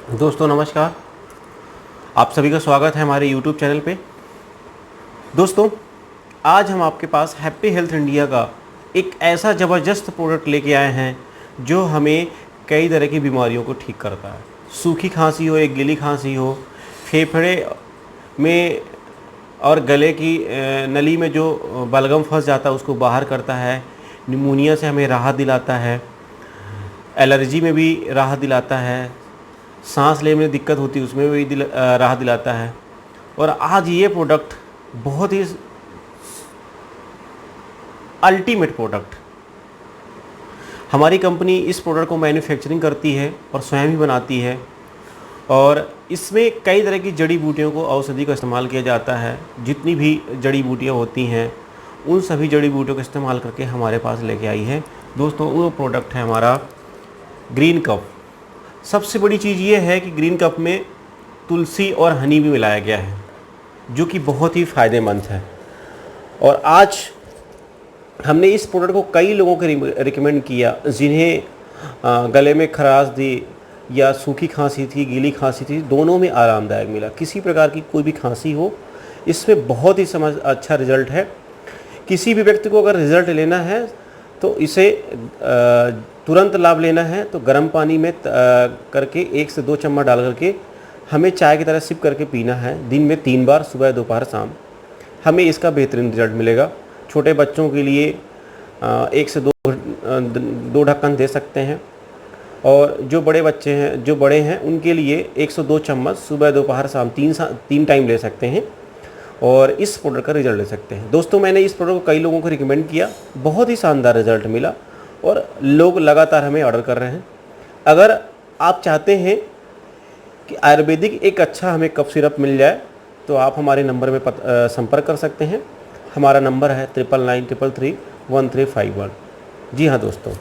दोस्तों नमस्कार। आप सभी का स्वागत है हमारे YouTube चैनल पे। दोस्तों आज हम आपके पास हैप्पी हेल्थ इंडिया का एक ऐसा ज़बरदस्त प्रोडक्ट लेके आए हैं जो हमें कई तरह की बीमारियों को ठीक करता है। सूखी खांसी हो, एक गीली खांसी हो, फेफड़े में और गले की नली में जो बलगम फंस जाता है उसको बाहर करता है, निमोनिया से हमें राहत दिलाता है, एलर्जी में भी राहत दिलाता है, सांस लेने में दिक्कत होती है उसमें भी राहत दिलाता है। और आज ये प्रोडक्ट बहुत ही अल्टीमेट प्रोडक्ट, हमारी कंपनी इस प्रोडक्ट को मैन्युफैक्चरिंग करती है और स्वयं ही बनाती है। और इसमें कई तरह की जड़ी बूटियों को औषधि का इस्तेमाल किया जाता है। जितनी भी जड़ी बूटियाँ होती हैं उन सभी जड़ी बूटियों का इस्तेमाल करके हमारे पास लेके आई है। दोस्तों वो प्रोडक्ट है हमारा ग्रीन कप। सबसे बड़ी चीज़ ये है कि ग्रीन कप में तुलसी और हनी भी मिलाया गया है जो कि बहुत ही फ़ायदेमंद है। और आज हमने इस प्रोडक्ट को कई लोगों को रिकमेंड किया जिन्हें गले में खराश थी या सूखी खांसी थी, गीली खांसी थी, दोनों में आरामदायक मिला। किसी प्रकार की कोई भी खांसी हो, इसमें बहुत ही अच्छा रिज़ल्ट है। किसी भी व्यक्ति को अगर रिज़ल्ट लेना है तो इसे तुरंत लाभ लेना है तो गर्म पानी में करके 1 से 2 चम्मच डाल करके हमें चाय की तरह सिप करके पीना है। दिन में 3 बार, सुबह, दोपहर, शाम। हमें इसका बेहतरीन रिजल्ट मिलेगा। छोटे बच्चों के लिए 1 से 2 ढक्कन दे सकते हैं। और जो बड़े बच्चे हैं, जो बड़े हैं, उनके लिए 102 चम्मच सुबह, दोपहर, शाम 3 टाइम ले सकते हैं और इस प्रोडक्ट का रिजल्ट ले सकते हैं। दोस्तों मैंने इस प्रोडक्ट को कई लोगों को रिकमेंड किया, बहुत ही शानदार रिजल्ट मिला और लोग लगातार हमें ऑर्डर कर रहे हैं। अगर आप चाहते हैं कि आयुर्वेदिक एक अच्छा हमें कफ सिरप मिल जाए तो आप हमारे नंबर में संपर्क कर सकते हैं। हमारा नंबर है 9993331351। जी हाँ दोस्तों।